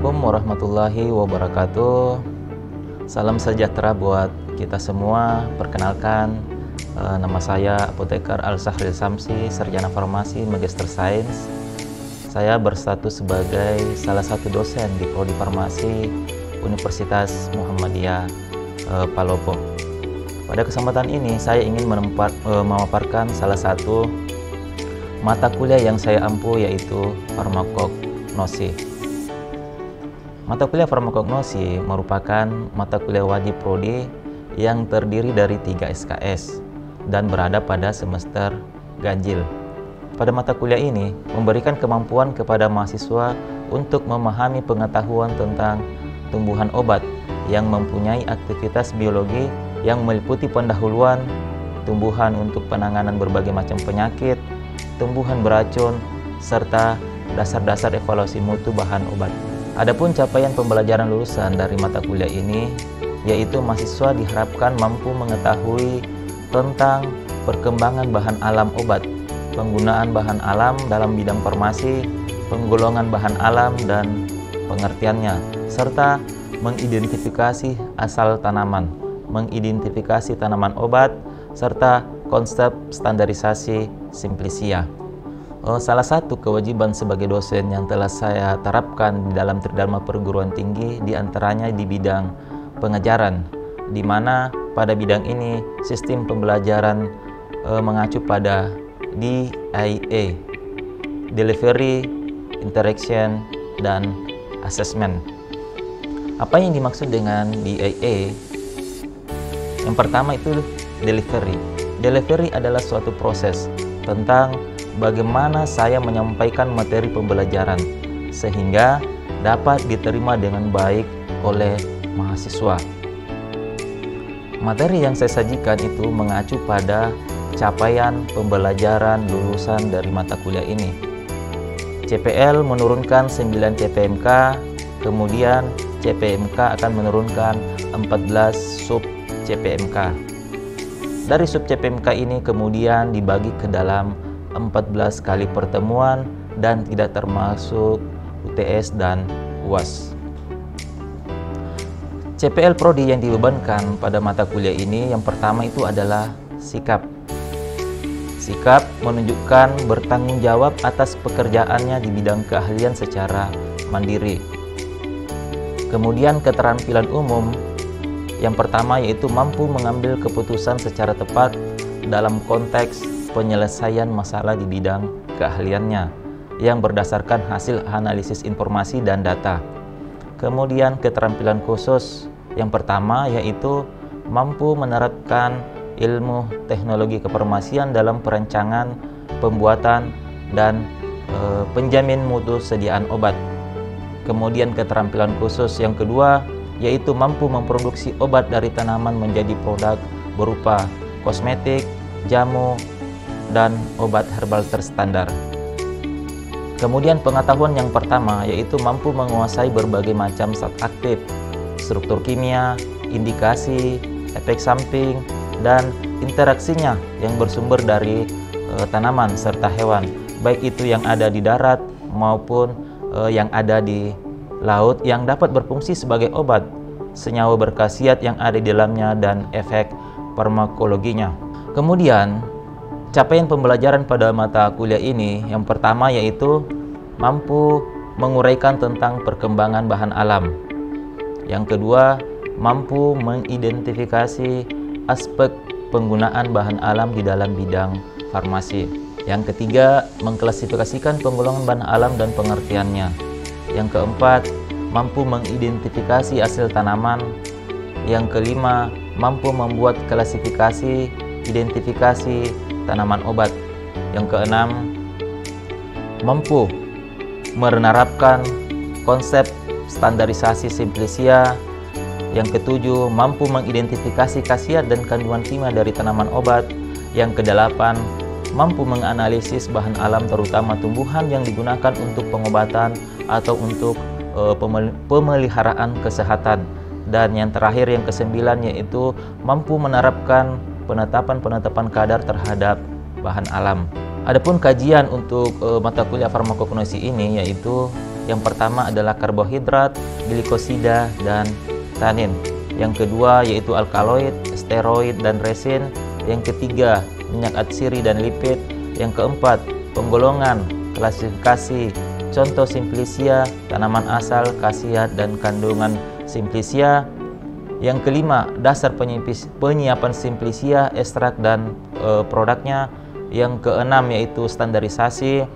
Assalamualaikum warahmatullahi wabarakatuh. Salam sejahtera buat kita semua. Perkenalkan, nama saya Apoteker Al-Sahril Samsi, Sarjana Farmasi, Magister Sains. Saya berstatus sebagai salah satu dosen di Prodi Farmasi Universitas Muhammadiyah Palopo. Pada kesempatan ini saya ingin memaparkan salah satu mata kuliah yang saya ampu, yaitu farmakognosi. Mata kuliah farmakognosi merupakan mata kuliah wajib prodi yang terdiri dari 3 SKS dan berada pada semester ganjil. Pada mata kuliah ini memberikan kemampuan kepada mahasiswa untuk memahami pengetahuan tentang tumbuhan obat yang mempunyai aktivitas biologi yang meliputi pendahuluan tumbuhan untuk penanganan berbagai macam penyakit, tumbuhan beracun, serta dasar-dasar evaluasi mutu bahan obat. Adapun capaian pembelajaran lulusan dari mata kuliah ini, yaitu mahasiswa diharapkan mampu mengetahui tentang perkembangan bahan alam obat, penggunaan bahan alam dalam bidang farmasi, penggolongan bahan alam dan pengertiannya, serta mengidentifikasi asal tanaman, mengidentifikasi tanaman obat, serta konsep standarisasi simplisia. Salah satu kewajiban sebagai dosen yang telah saya terapkan di dalam Tridharma Perguruan Tinggi diantaranya di bidang pengajaran, di mana pada bidang ini sistem pembelajaran mengacu pada DIA, Delivery, Interaction, dan Assessment. Apa yang dimaksud dengan DIA? Yang pertama itu delivery. Delivery adalah suatu proses tentang bagaimana saya menyampaikan materi pembelajaran sehingga dapat diterima dengan baik oleh mahasiswa. Materi yang saya sajikan itu mengacu pada capaian pembelajaran lulusan dari mata kuliah ini. CPL menurunkan 9 CPMK, kemudian CPMK akan menurunkan 14 sub CPMK. Dari sub CPMK ini kemudian dibagi ke dalam 14 kali pertemuan dan tidak termasuk UTS dan UAS. CPL Prodi yang dibebankan pada mata kuliah ini yang pertama itu adalah sikap. Sikap menunjukkan bertanggung jawab atas pekerjaannya di bidang keahlian secara mandiri. Kemudian keterampilan umum yang pertama yaitu mampu mengambil keputusan secara tepat dalam konteks penyelesaian masalah di bidang keahliannya yang berdasarkan hasil analisis informasi dan data. Kemudian keterampilan khusus yang pertama yaitu mampu menerapkan ilmu teknologi kefarmasian dalam perancangan, pembuatan, dan penjamin mutu sediaan obat. Kemudian keterampilan khusus yang kedua yaitu mampu memproduksi obat dari tanaman menjadi produk berupa kosmetik, jamu, dan obat herbal terstandar. Kemudian pengetahuan yang pertama yaitu mampu menguasai berbagai macam zat aktif, struktur kimia, indikasi, efek samping, dan interaksinya yang bersumber dari tanaman serta hewan, baik itu yang ada di darat maupun yang ada di laut yang dapat berfungsi sebagai obat, senyawa berkhasiat yang ada di dalamnya, dan efek farmakologinya. Kemudian capaian pembelajaran pada mata kuliah ini yang pertama yaitu mampu menguraikan tentang perkembangan bahan alam. Yang kedua, mampu mengidentifikasi aspek penggunaan bahan alam di dalam bidang farmasi. Yang ketiga, mengklasifikasikan penggolongan bahan alam dan pengertiannya. Yang keempat, mampu mengidentifikasi hasil tanaman. Yang kelima, mampu membuat klasifikasi, identifikasi tanaman obat. Yang keenam, mampu menerapkan konsep standarisasi simplisia. Yang ketujuh, mampu mengidentifikasi khasiat dan kandungan kimia dari tanaman obat. Yang kedelapan, mampu menganalisis bahan alam terutama tumbuhan yang digunakan untuk pengobatan atau untuk pemeliharaan kesehatan. Dan yang terakhir yang kesembilan yaitu mampu menerapkan penetapan kadar terhadap bahan alam. Adapun kajian untuk mata kuliah farmakognosi ini yaitu Yang pertama adalah karbohidrat, glikosida, dan tanin. Yang kedua yaitu alkaloid, steroid, dan resin. Yang ketiga minyak atsiri dan lipid. Yang keempat penggolongan, klasifikasi, contoh simplicia, tanaman asal, khasiat, dan kandungan simplicia. Yang kelima dasar penyiapan simplicia, ekstrak, dan produknya. Yang keenam yaitu standarisasi.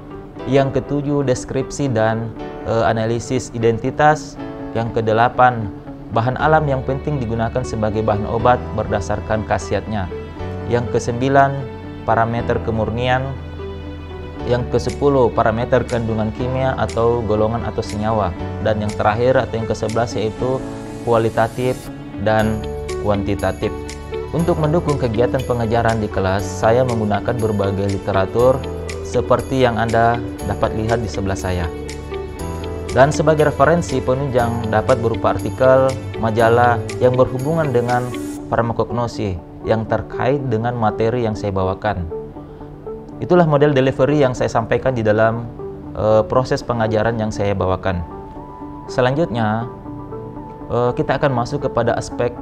Yang ketujuh deskripsi dan analisis identitas. Yang kedelapan bahan alam yang penting digunakan sebagai bahan obat berdasarkan khasiatnya. Yang kesembilan parameter kemurnian. Yang ke-10 parameter kandungan kimia atau golongan atau senyawa. Dan yang terakhir atau yang ke-11 yaitu kualitatif dan kuantitatif. Untuk mendukung kegiatan pengajaran di kelas, saya menggunakan berbagai literatur seperti yang Anda dapat lihat di sebelah saya. Dan sebagai referensi penunjang dapat berupa artikel, majalah yang berhubungan dengan farmakognosi yang terkait dengan materi yang saya bawakan. Itulah model delivery yang saya sampaikan di dalam proses pengajaran yang saya bawakan. Selanjutnya, kita akan masuk kepada aspek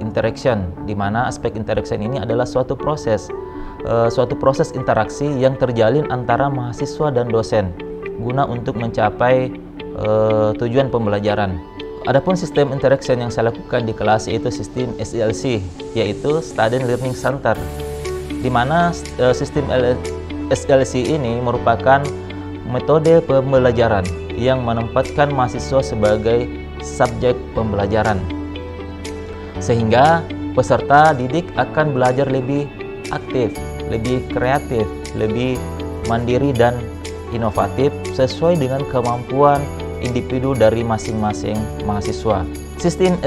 interaction, di mana aspek interaction ini adalah suatu proses interaksi yang terjalin antara mahasiswa dan dosen guna untuk mencapai tujuan pembelajaran. Adapun sistem interaction yang saya lakukan di kelas yaitu sistem SLC, yaitu Student Learning Center, di mana sistem SLC ini merupakan metode pembelajaran yang menempatkan mahasiswa sebagai subjek pembelajaran, sehingga peserta didik akan belajar lebih aktif, lebih kreatif, lebih mandiri dan inovatif sesuai dengan kemampuan individu dari masing-masing mahasiswa. Sistem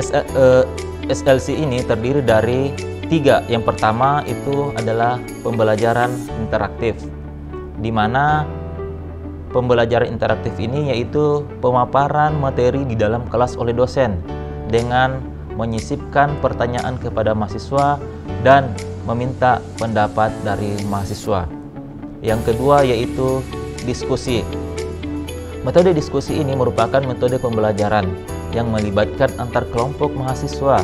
SLC ini terdiri dari 3. Yang pertama itu adalah pembelajaran interaktif, di mana pembelajaran interaktif ini yaitu pemaparan materi di dalam kelas oleh dosen dengan menyisipkan pertanyaan kepada mahasiswa dan meminta pendapat dari mahasiswa. Yang kedua yaitu diskusi. Metode diskusi ini merupakan metode pembelajaran yang melibatkan antar kelompok mahasiswa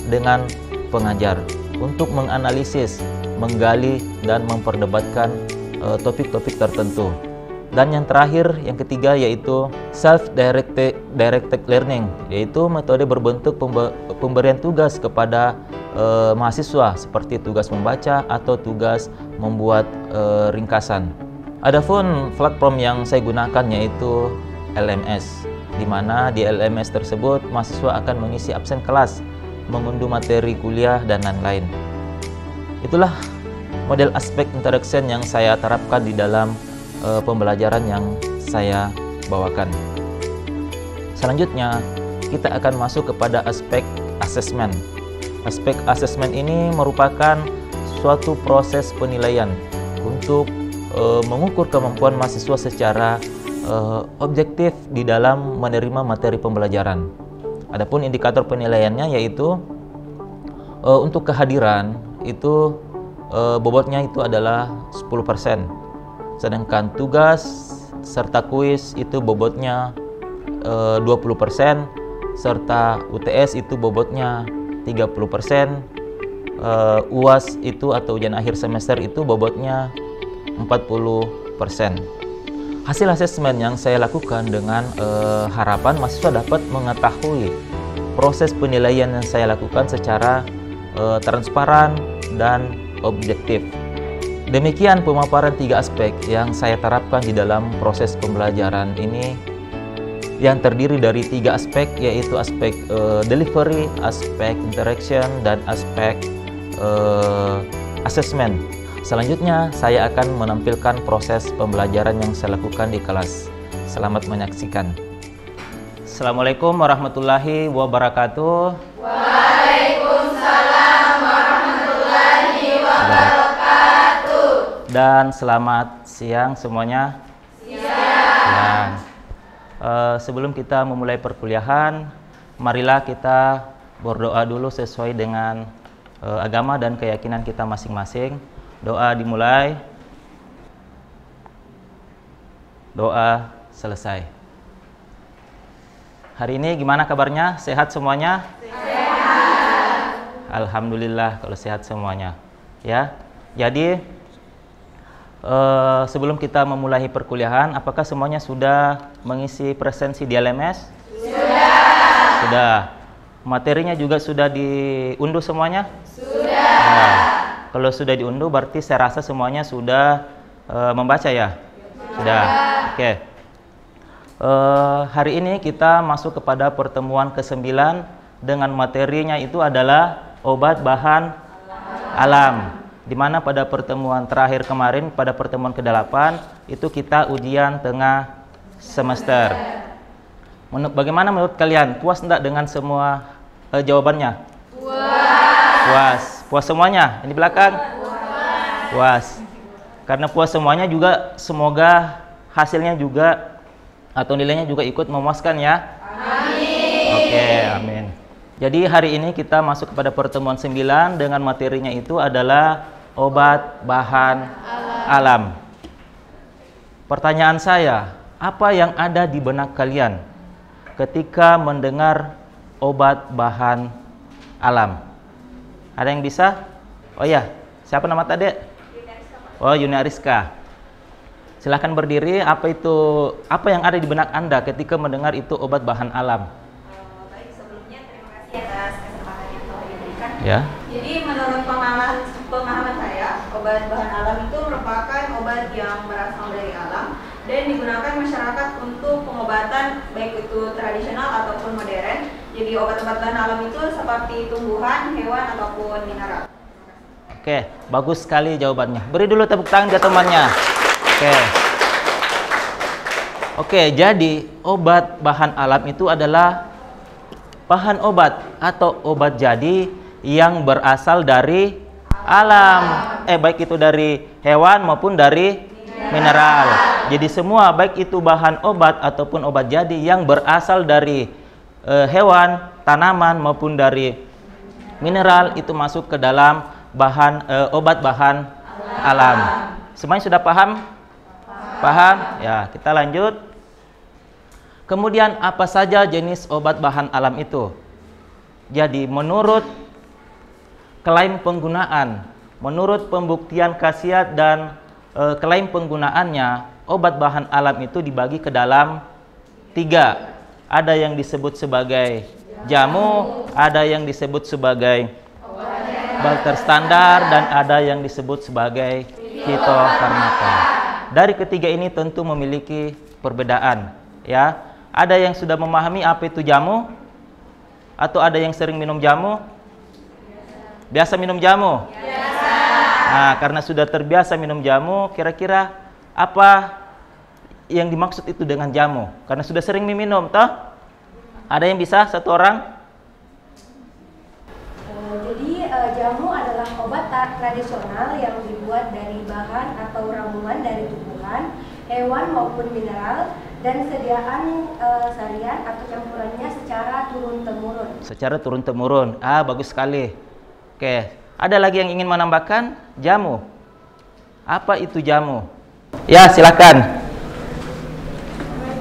dengan pengajar untuk menganalisis, menggali, dan memperdebatkan topik-topik tertentu. Dan yang terakhir, yang ketiga yaitu self-directed learning, yaitu metode berbentuk pemberian tugas kepada mahasiswa seperti tugas membaca atau tugas membuat ringkasan. Adapun platform yang saya gunakan yaitu LMS, di mana di LMS tersebut mahasiswa akan mengisi absen kelas, mengunduh materi kuliah, dan lain-lain. Itulah model aspek interaction yang saya terapkan di dalam pembelajaran yang saya bawakan. Selanjutnya, kita akan masuk kepada aspek assessment. Aspek assessment ini merupakan suatu proses penilaian untuk mengukur kemampuan mahasiswa secara objektif di dalam menerima materi pembelajaran. Adapun indikator penilaiannya yaitu untuk kehadiran itu bobotnya itu adalah 10%. Sedangkan tugas serta kuis itu bobotnya 20%, serta UTS itu bobotnya 30%, UAS itu atau ujian akhir semester itu bobotnya 40%. Hasil asesmen yang saya lakukan dengan harapan mahasiswa dapat mengetahui proses penilaian yang saya lakukan secara transparan dan objektif. Demikian pemaparan 3 aspek yang saya terapkan di dalam proses pembelajaran ini, yang terdiri dari 3 aspek, yaitu aspek delivery, aspek interaction, dan aspek assessment. Selanjutnya, saya akan menampilkan proses pembelajaran yang saya lakukan di kelas. Selamat menyaksikan. Assalamualaikum warahmatullahi wabarakatuh. Waalaikumsalam warahmatullahi wabarakatuh. Dan selamat siang semuanya. Siang. Sebelum kita memulai perkuliahan, marilah kita berdoa dulu sesuai dengan agama dan keyakinan kita masing-masing. Doa dimulai, doa selesai. Hari ini gimana kabarnya? Sehat semuanya? Sehat. Alhamdulillah kalau sehat semuanya. Ya. Jadi sebelum kita memulai perkuliahan, apakah semuanya sudah mengisi presensi di LMS? Sudah. Materinya juga sudah diunduh semuanya? Sudah. Nah, kalau sudah diunduh berarti saya rasa semuanya sudah membaca ya? Sudah. Oke. Hari ini kita masuk kepada pertemuan ke-9 dengan materinya itu adalah obat bahan alam. Di mana pada pertemuan terakhir kemarin, pada pertemuan ke-8 itu kita ujian tengah semester. Bagaimana menurut kalian? Puas enggak dengan semua jawabannya? Puas. Puas semuanya? Ini belakang? Puas. Karena puas semuanya juga semoga hasilnya juga atau nilainya juga ikut memuaskan ya. Amin. Oke, amin. Jadi hari ini kita masuk kepada pertemuan 9 dengan materinya itu adalah obat bahan alam. Pertanyaan saya, apa yang ada di benak kalian ketika mendengar obat bahan alam? Ada yang bisa? Oh ya, siapa nama tadi? Oh, Yuni Ariska. Silahkan berdiri. Apa yang ada di benak Anda ketika mendengar itu obat bahan alam? Baik, sebelumnya terima kasih atas kesempatan yang telah diberikan. Ya. Jadi menurut pemahaman saya, obat bahan alam itu merupakan obat yang berasal dari alam dan digunakan masyarakat untuk pengobatan baik itu tradisional ataupun modern. Jadi obat-obat bahan alam itu seperti tumbuhan, hewan ataupun mineral. Oke, bagus sekali jawabannya. Beri dulu tepuk tangan ke temannya. Oke, jadi obat bahan alam itu adalah bahan obat atau obat jadi yang berasal dari alam. Baik itu dari hewan maupun dari mineral. Jadi semua baik itu bahan obat ataupun obat jadi yang berasal dari hewan, tanaman maupun dari mineral itu masuk ke dalam bahan obat bahan alam. Semuanya sudah paham? Paham? Ya, kita lanjut. Kemudian apa saja jenis obat bahan alam itu? Jadi menurut klaim penggunaan, menurut pembuktian khasiat dan klaim penggunaannya, obat bahan alam itu dibagi ke dalam 3. Ada yang disebut sebagai jamu, ada yang disebut sebagai obat terstandar, dan ada yang disebut sebagai fitofarmaka. Dari ketiga ini tentu memiliki perbedaan, ya. Ada yang sudah memahami apa itu jamu? Atau ada yang sering minum jamu? Biasa minum jamu? Biasa. Nah, karena sudah terbiasa minum jamu, kira-kira apa yang dimaksud itu dengan jamu? Karena sudah sering minum, toh? Ada yang bisa? Satu orang? Jamu adalah obat tradisional yang dibuat dari bahan atau ramuan dari tumbuhan, hewan maupun mineral, dan sediaan sarian atau campurannya secara turun-temurun. Secara turun-temurun. Bagus sekali. Oke, ada lagi yang ingin menambahkan? Jamu. Apa itu jamu? Ya, silakan.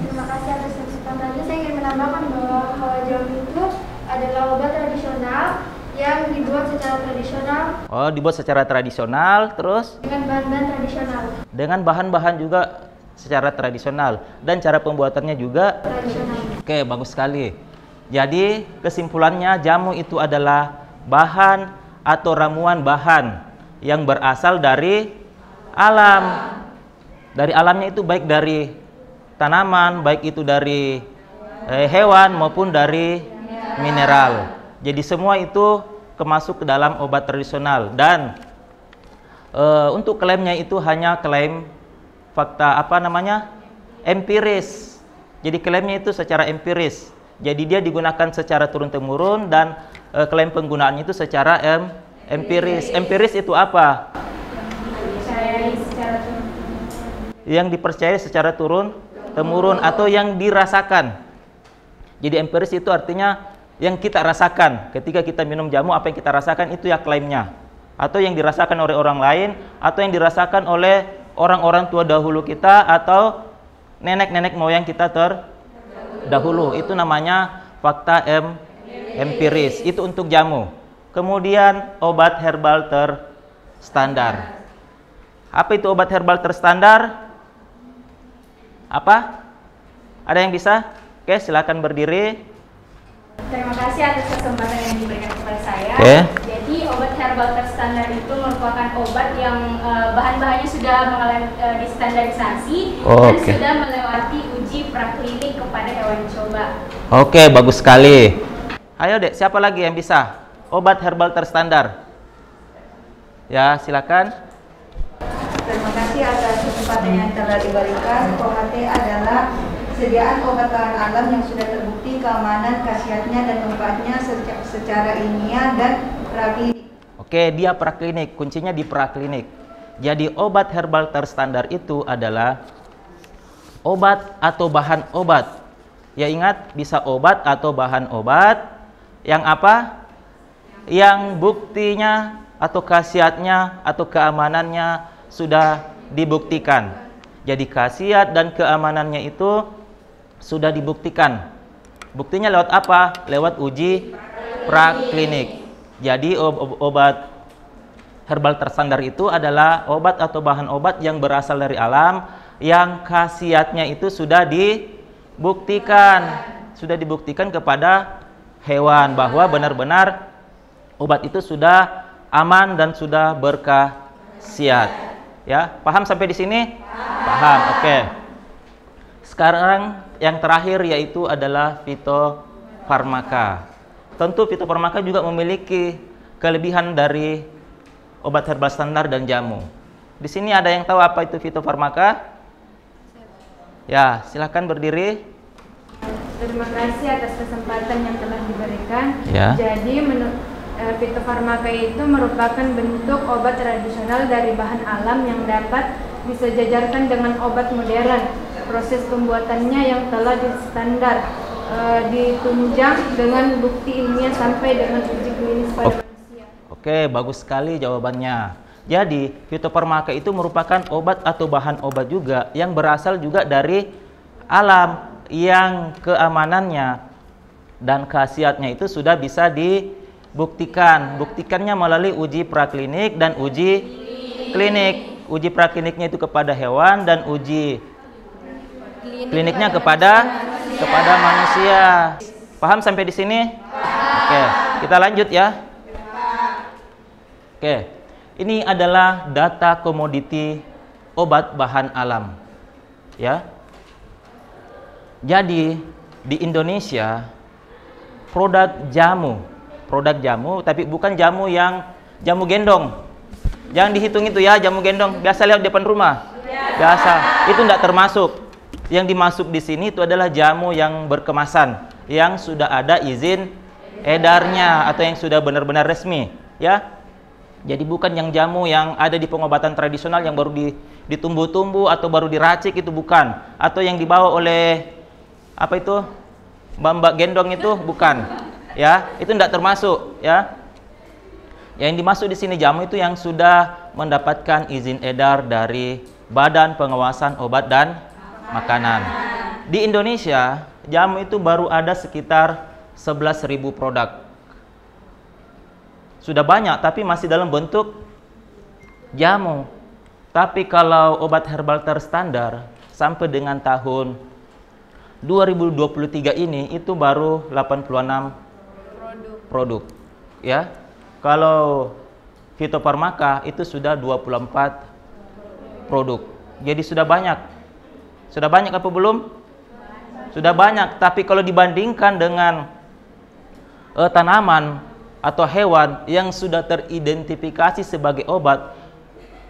Terima kasih atas kesempatannya. Saya ingin menambahkan bahwa jamu itu adalah obat tradisional yang dibuat secara tradisional. Oh, dibuat secara tradisional, terus? Dengan bahan-bahan tradisional. Dengan bahan-bahan juga secara tradisional. Dan cara pembuatannya juga? Tradisional. Oke, bagus sekali. Jadi, kesimpulannya jamu itu adalah bahan atau ramuan bahan yang berasal dari alam. Dari alamnya itu baik dari tanaman, baik itu dari hewan maupun dari mineral. Jadi semua itu masuk ke dalam obat tradisional, dan untuk klaimnya itu hanya klaim fakta empiris. Jadi klaimnya itu secara empiris. Jadi dia digunakan secara turun-temurun dan klaim penggunaannya itu secara empiris. Empiris itu apa? Yang dipercayai secara turun-temurun atau yang dirasakan. Jadi empiris itu artinya yang kita rasakan ketika kita minum jamu, apa yang kita rasakan itu ya klaimnya, atau yang dirasakan oleh orang lain, atau yang dirasakan oleh orang-orang tua dahulu kita, atau nenek-nenek moyang kita dahulu. Itu namanya fakta empiris. Itu untuk jamu. Kemudian obat herbal terstandar. Apa itu obat herbal terstandar? Apa? Ada yang bisa? Oke, silakan berdiri. Terima kasih atas kesempatan yang diberikan kepada saya. Oke. Jadi obat herbal terstandar itu merupakan obat yang bahan-bahannya sudah mengalami distandarisasi dan sudah melewati uji praklinik kepada hewan coba. Oke, bagus sekali. Ayo dek, siapa lagi yang bisa? Obat herbal terstandar. Ya, silakan. Terima kasih atas kesempatan yang telah diberikan. OHT adalah sediaan obat bahan alam yang sudah terbukti keamanan, khasiatnya, dan manfaatnya secara ilmiah dan praklinik. Oke, dia praklinik. Kuncinya di praklinik. Jadi obat herbal terstandar itu adalah obat atau bahan obat. Ya ingat, bisa obat atau bahan obat yang apa? Yang buktinya atau khasiatnya atau keamanannya sudah dibuktikan. Jadi khasiat dan keamanannya itu sudah dibuktikan. Buktinya lewat apa? Lewat uji praklinik. Jadi obat herbal terstandar itu adalah obat atau bahan obat yang berasal dari alam yang khasiatnya itu sudah dibuktikan kepada hewan bahwa benar-benar obat itu sudah aman dan sudah berkhasiat. Ya, paham sampai di sini? Paham. Oke. Sekarang yang terakhir yaitu adalah fitofarmaka. Tentu fitofarmaka juga memiliki kelebihan dari obat herbal standar dan jamu. Di sini ada yang tahu apa itu fitofarmaka? Ya, silakan berdiri. Terima kasih atas kesempatan yang telah diberikan. Ya. Jadi fitofarmaka itu merupakan bentuk obat tradisional dari bahan alam yang dapat disejajarkan dengan obat modern. Proses pembuatannya yang telah distandar ditunjang dengan bukti ilmiah sampai dengan uji klinis pada manusia. Oke, bagus sekali jawabannya. Jadi, fitofarmaka itu merupakan obat atau bahan obat juga yang berasal juga dari alam yang keamanannya dan khasiatnya itu sudah bisa dibuktikan. Buktikannya melalui uji praklinik dan uji klinik. Uji prakliniknya itu kepada hewan dan uji kliniknya kepada manusia. Paham sampai di sini? Oke, kita lanjut ya. Oke, ini adalah data komoditi obat bahan alam. Ya. Jadi di Indonesia produk jamu, tapi bukan jamu yang jamu gendong. Jangan dihitung itu ya, jamu gendong biasa lihat depan rumah. Biasa, itu tidak termasuk. Yang dimasuk di sini itu adalah jamu yang berkemasan, yang sudah ada izin edarnya atau yang sudah benar-benar resmi, ya. Jadi bukan yang jamu yang ada di pengobatan tradisional yang baru ditumbuh-tumbuh atau baru diracik, itu bukan. Atau yang dibawa oleh apa itu? Mbak gendong itu bukan. Ya, itu tidak termasuk, ya. Yang dimasuk di sini jamu itu yang sudah mendapatkan izin edar dari Badan Pengawasan Obat dan Makanan. Di Indonesia, jamu itu baru ada sekitar 11.000 produk. Sudah banyak, tapi masih dalam bentuk jamu. Tapi kalau obat herbal terstandar, sampai dengan tahun 2023 ini, itu baru 86 produk. Ya. Kalau fitofarmaka, itu sudah 24 produk. Jadi sudah banyak. Sudah banyak apa belum? Sudah banyak, tapi kalau dibandingkan dengan tanaman atau hewan yang sudah teridentifikasi sebagai obat,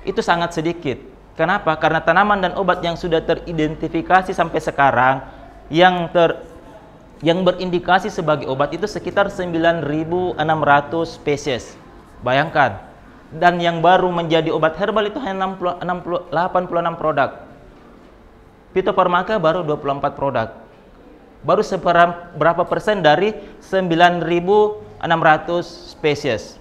itu sangat sedikit. Kenapa? Karena tanaman dan obat yang sudah teridentifikasi sampai sekarang yang berindikasi sebagai obat itu sekitar 9.600 spesies. Bayangkan. Dan yang baru menjadi obat herbal itu hanya 86 produk. Fitofarmaka baru 24 produk. Baru berapa persen dari 9.600 spesies.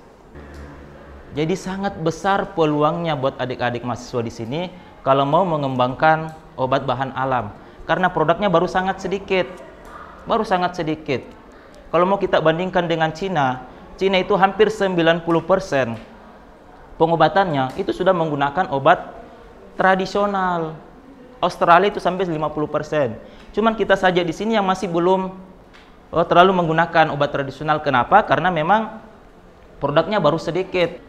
Jadi sangat besar peluangnya buat adik-adik mahasiswa di sini kalau mau mengembangkan obat bahan alam. Karena produknya baru sangat sedikit. baru sangat sedikit. Kalau mau kita bandingkan dengan Cina, Cina itu hampir 90% pengobatannya itu sudah menggunakan obat tradisional. Australia itu sampai 50%. Cuman kita saja di sini yang masih belum terlalu menggunakan obat tradisional. Kenapa? Karena memang produknya baru sedikit.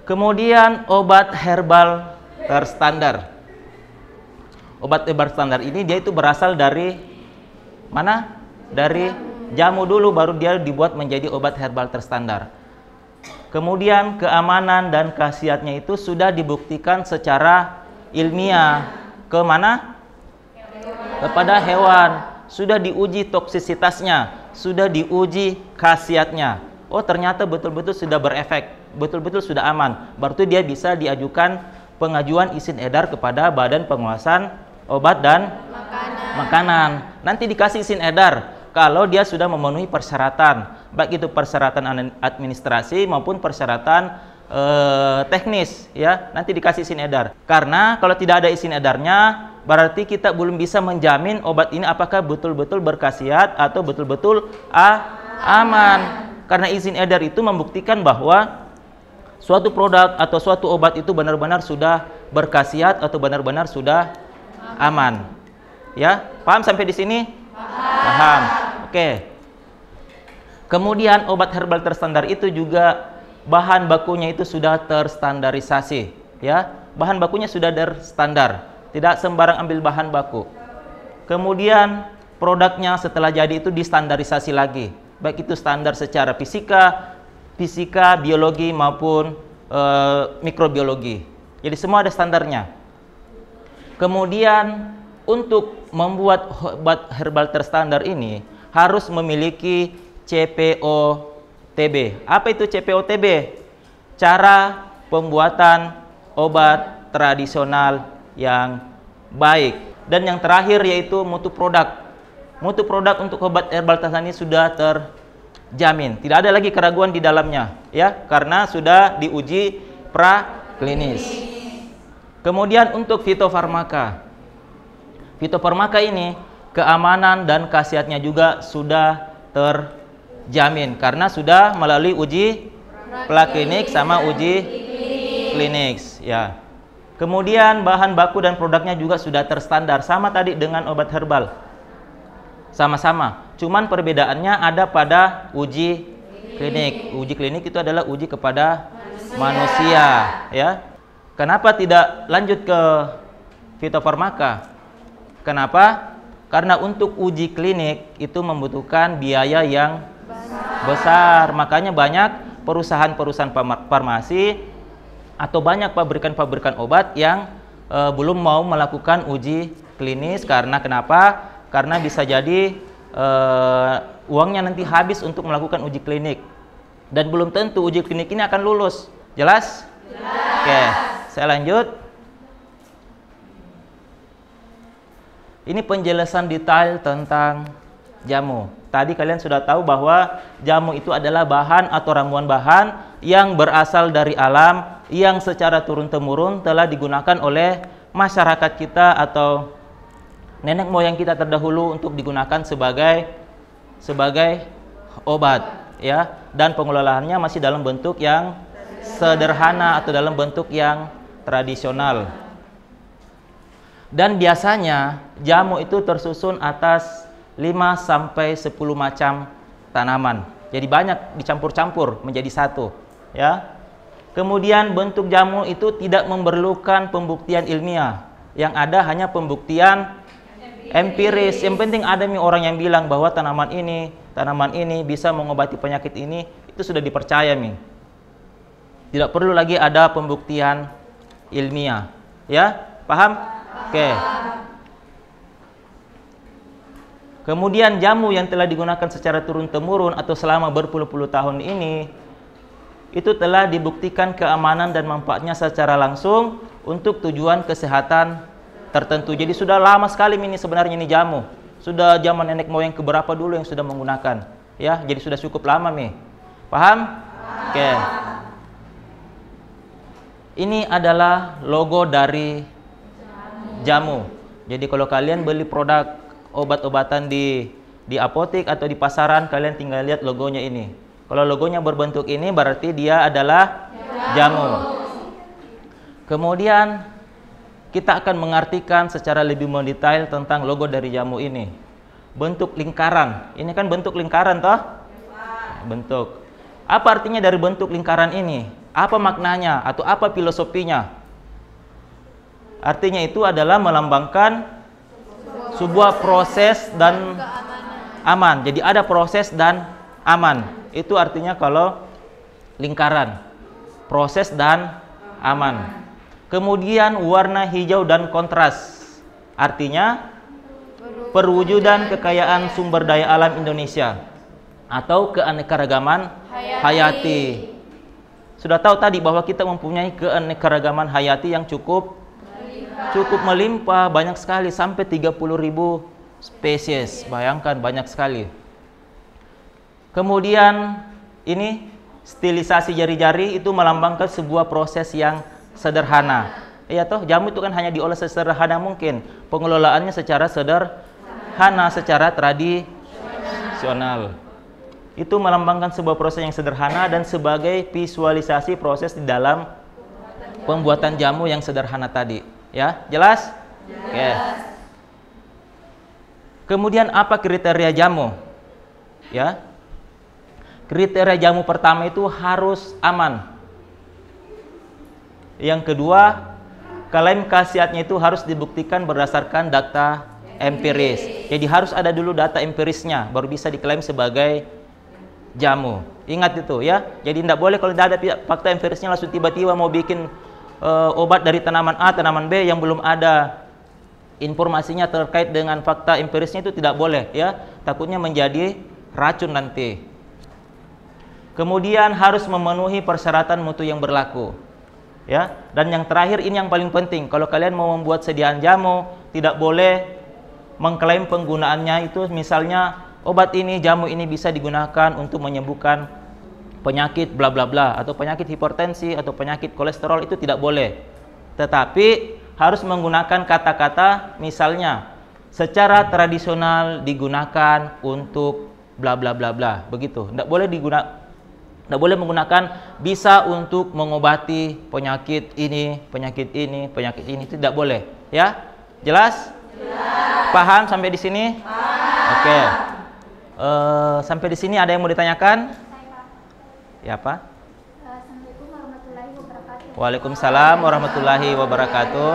Kemudian obat herbal terstandar. Obat herbal standar ini dia itu berasal dari mana? Dari jamu dulu, baru dia dibuat menjadi obat herbal terstandar. Kemudian keamanan dan khasiatnya itu sudah dibuktikan secara ilmiah. Ke mana? Kepada hewan. Sudah diuji toksisitasnya, sudah diuji khasiatnya. Oh, ternyata betul-betul sudah berefek, betul-betul sudah aman. Baru itu dia bisa diajukan pengajuan izin edar kepada Badan Pengawasan Obat dan Makanan. Nanti dikasih izin edar kalau dia sudah memenuhi persyaratan, baik itu persyaratan administrasi maupun persyaratan teknis, ya. Nanti dikasih izin edar. Karena kalau tidak ada izin edarnya, berarti kita belum bisa menjamin obat ini apakah betul-betul berkhasiat atau betul-betul aman. Karena izin edar itu membuktikan bahwa suatu produk atau suatu obat itu benar-benar sudah berkhasiat atau benar-benar sudah aman. Ya, paham sampai di sini? Paham. Oke. Kemudian obat herbal terstandar itu juga bahan bakunya itu sudah terstandarisasi, ya. Bahan bakunya sudah terstandar, tidak sembarang ambil bahan baku. Kemudian produknya setelah jadi itu distandarisasi lagi, baik itu standar secara fisika, biologi maupun mikrobiologi. Jadi semua ada standarnya. Kemudian untuk membuat obat herbal terstandar ini harus memiliki CPOTB. Apa itu CPOTB? Cara pembuatan obat tradisional yang baik. Dan yang terakhir yaitu mutu produk. Mutu produk untuk obat herbal terstandar ini sudah terjamin. Tidak ada lagi keraguan di dalamnya, ya, karena sudah diuji praklinis. Kemudian untuk fitofarmaka. Fitofarmaka ini keamanan dan khasiatnya juga sudah terjamin karena sudah melalui uji praklinik sama uji klinis, ya. Kemudian bahan baku dan produknya juga sudah terstandar, sama tadi dengan obat herbal. Sama-sama. Cuman perbedaannya ada pada uji klinik. Uji klinik itu adalah uji kepada manusia, ya. Kenapa tidak lanjut ke fitofarmaka? Kenapa? Karena untuk uji klinik itu membutuhkan biaya yang besar. Makanya banyak perusahaan-perusahaan farmasi atau banyak pabrikan-pabrikan obat yang belum mau melakukan uji klinis. Karena kenapa? Karena bisa jadi uangnya nanti habis untuk melakukan uji klinik. Dan belum tentu uji klinik ini akan lulus. Jelas? Jelas. Oke, saya lanjut. Ini penjelasan detail tentang jamu. Tadi kalian sudah tahu bahwa jamu itu adalah bahan atau ramuan bahan yang berasal dari alam, yang secara turun-temurun telah digunakan oleh masyarakat kita atau nenek moyang kita terdahulu untuk digunakan sebagai obat, ya. Dan pengelolaannya masih dalam bentuk yang sederhana atau dalam bentuk yang tradisional. Dan biasanya jamu itu tersusun atas 5-10 macam tanaman. Jadi banyak dicampur-campur menjadi satu, ya. Kemudian bentuk jamu itu tidak memerlukan pembuktian ilmiah. Yang ada hanya pembuktian empiris. Yang penting ada orang yang bilang bahwa tanaman ini bisa mengobati penyakit ini, itu sudah dipercaya, Tidak perlu lagi ada pembuktian ilmiah, ya. Paham? Oke. Kemudian jamu yang telah digunakan secara turun-temurun atau selama berpuluh-puluh tahun ini itu telah dibuktikan keamanan dan manfaatnya secara langsung untuk tujuan kesehatan tertentu. Jadi sudah lama sekali ini sebenarnya ini jamu. Sudah zaman nenek moyang keberapa dulu yang sudah menggunakan, ya. Jadi sudah cukup lama, Paham? Oke. Ini adalah logo dari jamu. Jadi kalau kalian beli produk obat-obatan di di apotek atau di pasaran, kalian tinggal lihat logonya ini. Kalau logonya berbentuk ini berarti dia adalah jamu. Kemudian kita akan mengartikan secara lebih mendetail tentang logo dari jamu ini. Bentuk lingkaran. Ini kan bentuk lingkaran toh? Bentuk. Apa artinya dari bentuk lingkaran ini? Apa maknanya atau apa filosofinya? Artinya itu adalah melambangkan sebuah proses dan aman. Jadi ada proses dan aman. Itu artinya kalau lingkaran. Proses dan aman. Kemudian warna hijau dan kontras. Artinya perwujudan kekayaan sumber daya alam Indonesia atau keanekaragaman hayati. Sudah tahu tadi bahwa kita mempunyai keanekaragaman hayati yang cukup melimpah, banyak sekali, sampai 30.000 spesies. Bayangkan, banyak sekali. Kemudian ini stilisasi jari-jari itu melambangkan sebuah proses yang sederhana. Iya toh, jamu itu kan hanya diolah sesederhana mungkin. Pengelolaannya secara sederhana, secara tradisional. Itu melambangkan sebuah proses yang sederhana dan sebagai visualisasi proses di dalam pembuatan jamu yang sederhana tadi. Ya, jelas? Oke. Kemudian apa kriteria jamu? Ya. Kriteria jamu pertama itu harus aman. Yang kedua, klaim khasiatnya itu harus dibuktikan berdasarkan data empiris. Jadi harus ada dulu data empirisnya baru bisa diklaim sebagai jamu. Ingat itu ya. Jadi tidak boleh kalau tidak ada fakta empirisnya langsung tiba-tiba mau bikin obat dari tanaman A, tanaman B yang belum ada informasinya terkait dengan fakta empirisnya, itu tidak boleh ya. Takutnya menjadi racun nanti. Kemudian harus memenuhi persyaratan mutu yang berlaku. Ya, dan yang terakhir ini yang paling penting, kalau kalian mau membuat sediaan jamu, tidak boleh mengklaim penggunaannya itu misalnya obat ini, jamu ini bisa digunakan untuk menyembuhkan penyakit bla bla bla atau penyakit hipertensi atau penyakit kolesterol, itu tidak boleh. Tetapi harus menggunakan kata-kata misalnya secara tradisional digunakan untuk bla bla bla bla, begitu. Tidak boleh menggunakan bisa untuk mengobati penyakit ini, penyakit ini, penyakit ini, itu tidak boleh. Ya, jelas? Jelas. Paham sampai di sini? Oke. Sampai di sini ada yang mau ditanyakan? Ya, Pak? Assalamualaikum warahmatullahi wabarakatuh. Waalaikumsalam warahmatullahi wabarakatuh.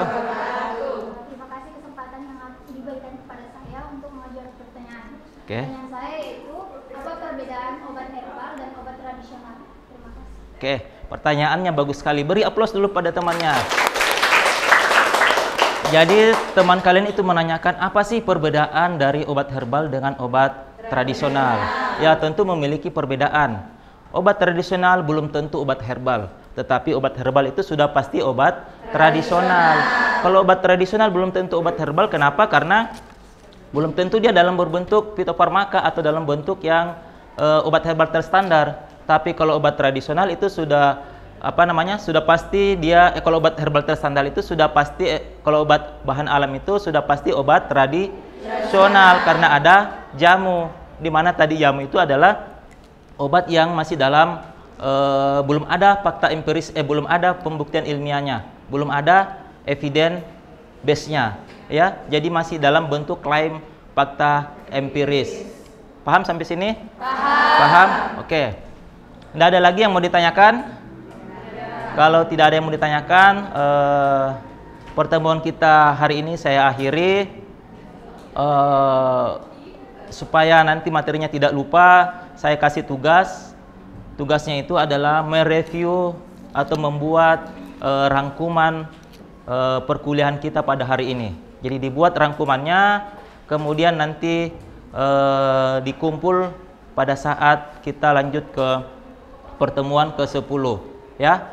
Terima kasih kesempatan yang diberikan kepada saya untuk mengajukan pertanyaan. Oke. Pertanyaan saya yaitu, apa perbedaan obat herbal dan obat tradisional? Terima kasih. Oke, pertanyaannya bagus sekali. Beri aplaus dulu pada temannya. Jadi teman kalian itu menanyakan apa sih perbedaan dari obat herbal dengan obat tradisional? Ya, tentu memiliki perbedaan. Obat tradisional belum tentu obat herbal, tetapi obat herbal itu sudah pasti obat tradisional. Kalau obat tradisional belum tentu obat herbal, kenapa? Karena belum tentu dia dalam berbentuk fitofarmaka atau dalam bentuk yang obat herbal terstandar. Tapi kalau obat tradisional itu sudah sudah pasti dia kalau obat herbal terstandar itu sudah pasti kalau obat bahan alam itu sudah pasti obat tradisional karena ada jamu, di mana tadi jamu itu adalah obat yang masih dalam belum ada fakta empiris, belum ada pembuktian ilmiahnya, belum ada evidence base-nya, ya. Jadi masih dalam bentuk klaim fakta empiris. Paham sampai sini? Paham? Oke. Tidak ada lagi yang mau ditanyakan? Kalau tidak ada yang mau ditanyakan, pertemuan kita hari ini saya akhiri. Supaya nanti materinya tidak lupa, saya kasih tugas. Tugasnya itu adalah mereview atau membuat rangkuman perkuliahan kita pada hari ini. Jadi dibuat rangkumannya, kemudian nanti dikumpul pada saat kita lanjut ke pertemuan ke-10. Ya?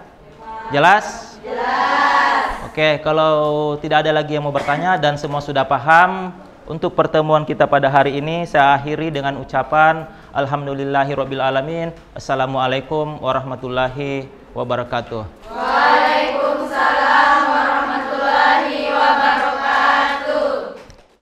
Jelas? Jelas. Oke, kalau tidak ada lagi yang mau bertanya dan semua sudah paham, untuk pertemuan kita pada hari ini saya akhiri dengan ucapan alhamdulillahirabbil alamin. Assalamualaikum warahmatullahi wabarakatuh.